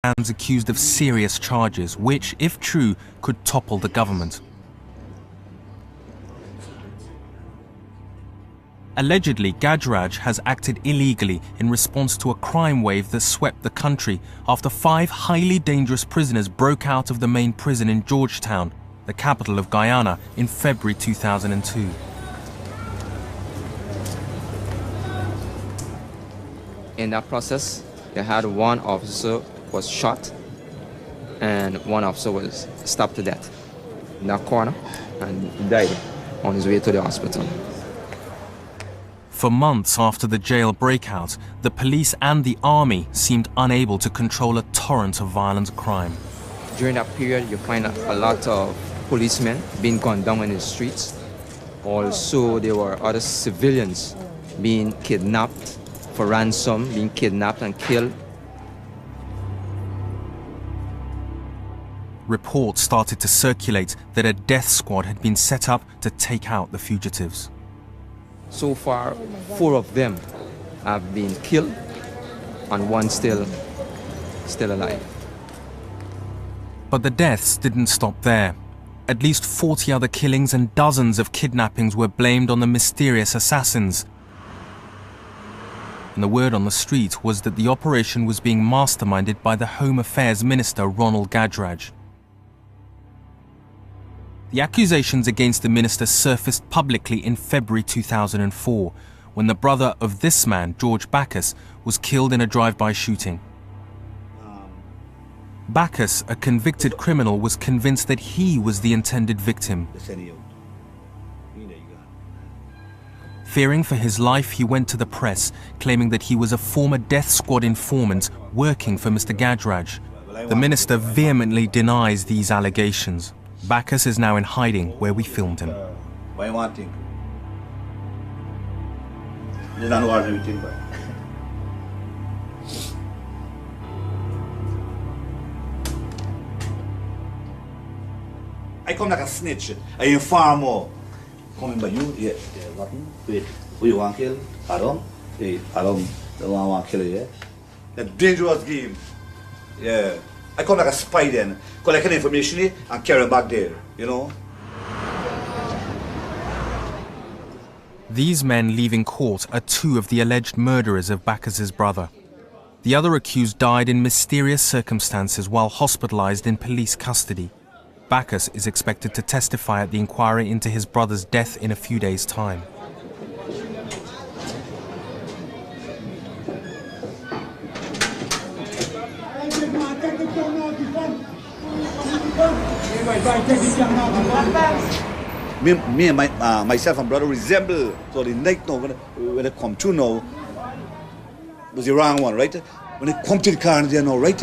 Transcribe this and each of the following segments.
stands accused of serious charges, which, if true, could topple the government. Allegedly, Gajraj has acted illegally in response to a crime wave that swept the country after 5 highly dangerous prisoners broke out of the main prison in Georgetown, the capital of Guyana, in February 2002. In that process, they had one officer was shot and one officer was stabbed to death in that corner and he died on his way to the hospital. For months after the jail breakout, the police and the army seemed unable to control a torrent of violent crime. During that period, you find a lot of policemen being gunned down in the streets. Also, there were other civilians being kidnapped for ransom, being kidnapped and killed. Reports started to circulate that a death squad had been set up to take out the fugitives. So far, 4 of them have been killed and one still alive. But the deaths didn't stop there. At least 40 other killings and dozens of kidnappings were blamed on the mysterious assassins. And the word on the street was that the operation was being masterminded by the Home Affairs Minister Ronald Gajraj. The accusations against the minister surfaced publicly in February 2004, when the brother of this man, George Bacchus, was killed in a drive-by shooting. Bacchus, a convicted criminal, was convinced that he was the intended victim. Fearing for his life, he went to the press, claiming that he was a former death squad informant working for Mr. Gajraj. The minister vehemently denies these allegations. Bacchus is now in hiding where we filmed him. Why one thing? You don't know what everything, but I come like a snitch. I inform more. Coming by you, yeah, wait, who you want to kill? Adam? Hey, Adam, the one want to kill you, yeah? A dangerous game. Yeah. I come like a spy then, collecting information and carry back there, you know? These men leaving court are 2 of the alleged murderers of Bacchus's brother. The other accused died in mysterious circumstances while hospitalized in police custody. Bacchus is expected to testify at the inquiry into his brother's death in a few days' time. Me and myself and brother resemble. So the night now, when they come to now, was the wrong one, right? When they come to the car there now, right?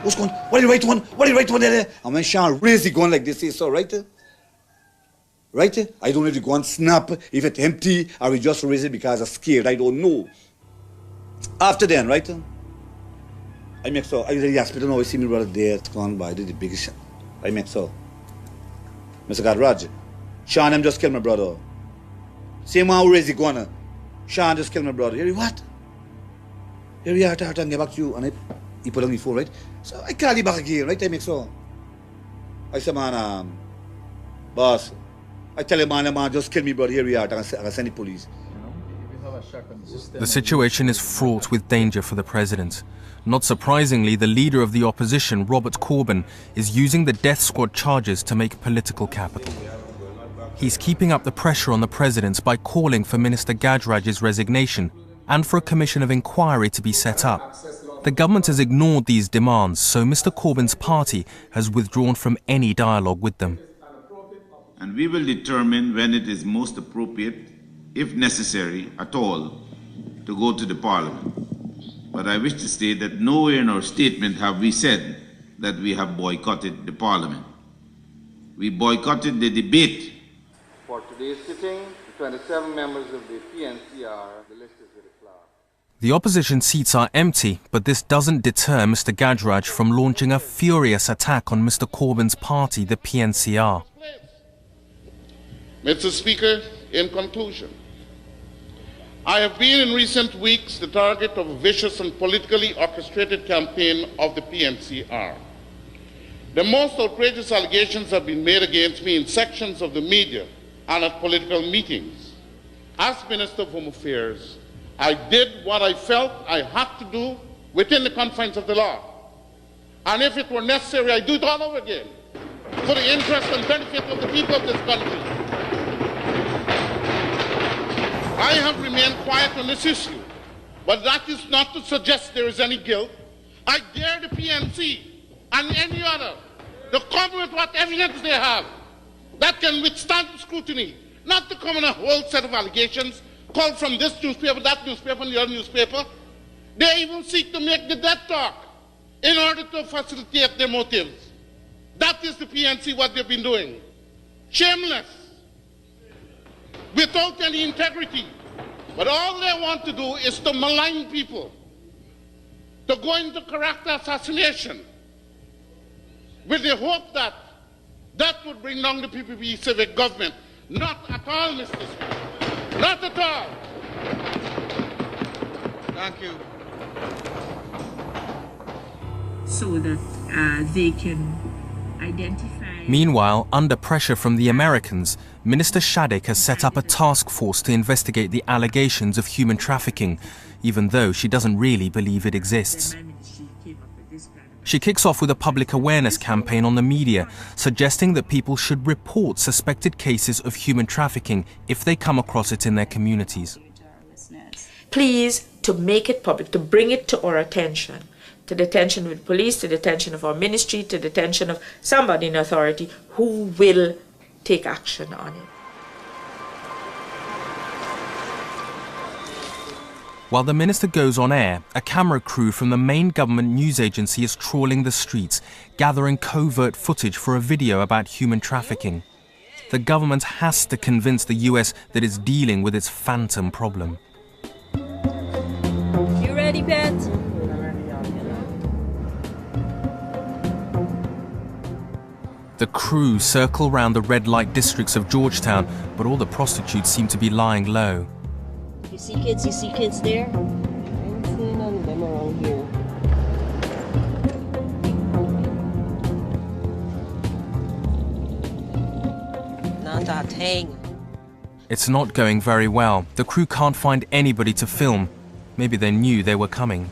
What's going? What are the right one? What are the right one there? And when Sean raise the gun like this, say so, right? Right? I don't know if the gun snap, if it's empty, or we just raise it because I'm scared. I don't know. After then, right? I make so. I was in the hospital now. I see my brother there. It's gone by. Did the biggest shot. I make so. Mr. Gajraj, Sean them just killed my brother. Same one who raised the gun. Sean just killed my brother. Here you what? Here we are, and get back to you. And he put on the phone, right? So I call you back again, right? I make so. I say, man, boss, I tell him, man, just kill me, brother. Here we are, and I send the police. The situation is fraught with danger for the president. Not surprisingly, the leader of the opposition, Robert Corbyn, is using the death squad charges to make political capital. He's keeping up the pressure on the president by calling for Minister Gajraj's resignation and for a commission of inquiry to be set up. The government has ignored these demands, so Mr. Corbyn's party has withdrawn from any dialogue with them. And we will determine when it is most appropriate, if necessary at all, to go to the Parliament. But I wish to state that nowhere in our statement have we said that we have boycotted the Parliament. We boycotted the debate. For today's sitting, the 27 members of the PNCR, the list is very clear. The opposition seats are empty, but this doesn't deter Mr. Gajraj from launching a furious attack on Mr. Corbyn's party, the PNCR. Mr. Speaker, in conclusion, I have been in recent weeks the target of a vicious and politically orchestrated campaign of the PNCR. The most outrageous allegations have been made against me in sections of the media and at political meetings. As Minister of Home Affairs, I did what I felt I had to do within the confines of the law. And if it were necessary, I'd do it all over again for the interest and benefit of the people of this country. I have remained quiet on this issue, but that is not to suggest there is any guilt. I dare the PNC and any other to come with what evidence they have that can withstand scrutiny, not to come in a whole set of allegations, call from this newspaper, that newspaper, and the other newspaper. They even seek to make the dead talk in order to facilitate their motives. That is the PNC, what they've been doing. Shameless, without any integrity. But all they want to do is to malign people, to go into character assassination, with the hope that that would bring down the PPP civic government. Not at all, Mr. Speaker. Not at all. Thank you. So that they can identify. Meanwhile, under pressure from the Americans, Minister Shadegg has set up a task force to investigate the allegations of human trafficking, even though she doesn't really believe it exists. She kicks off with a public awareness campaign on the media, suggesting that people should report suspected cases of human trafficking if they come across it in their communities. Please, to make it public, to bring it to our attention, to the attention of the police, to the attention of our ministry, to the attention of somebody in authority who will take action on it. While the minister goes on air, a camera crew from the main government news agency is trawling the streets, gathering covert footage for a video about human trafficking. The government has to convince the US that it's dealing with its phantom problem. You ready, Pat? The crew circle round the red light districts of Georgetown, but all the prostitutes seem to be lying low. You see kids there? I ain't seen none of them around here. Not that thing. It's not going very well. The crew can't find anybody to film. Maybe they knew they were coming.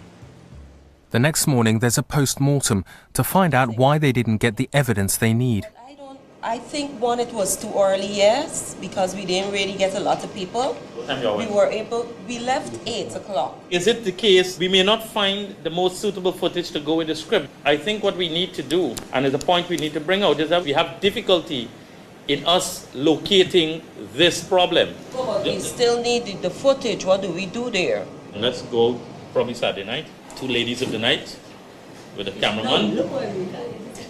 The next morning, there's a post-mortem to find out why they didn't get the evidence they need. I think one, it was too early, yes, because we didn't really get a lot of people. We left 8 o'clock. Is it the case we may not find the most suitable footage to go with the script? I think what we need to do, and is a point we need to bring out, is that we have difficulty in us locating this problem. But we still need the footage. What do we do there? Let's go probably Saturday night. 2 ladies of the night with a cameraman.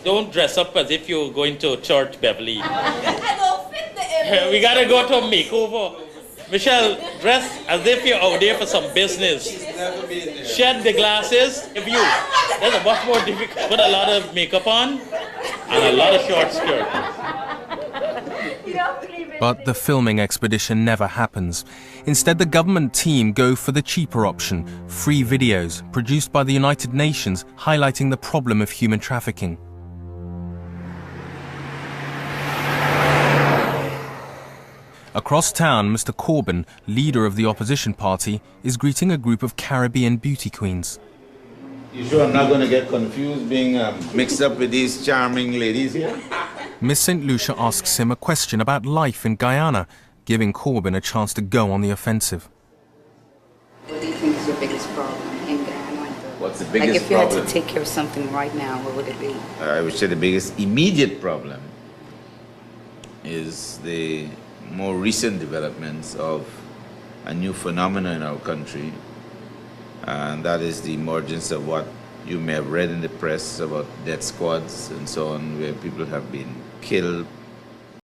Don't dress up as if you're going to church, Beverly. I don't fit the image. We gotta go to a makeover. Michelle, dress as if you're out there for some business. Shed the glasses. If you, that's a much more difficult. Put a lot of makeup on and a lot of short skirt. But the filming expedition never happens. Instead, the government team go for the cheaper option, free videos produced by the United Nations highlighting the problem of human trafficking. Across town, Mr. Corbyn, leader of the opposition party, is greeting a group of Caribbean beauty queens. You sure I'm not going to get confused being mixed up with these charming ladies here? Miss St. Lucia asks him a question about life in Guyana, giving Corbyn a chance to go on the offensive. What do you think is your biggest problem in Guyana? What's the biggest problem? Like if you had to take care of something right now, what would it be? I would say the biggest immediate problem is the more recent developments of a new phenomenon in our country, and that is the emergence of what you may have read in the press about death squads and so on, where people have been killed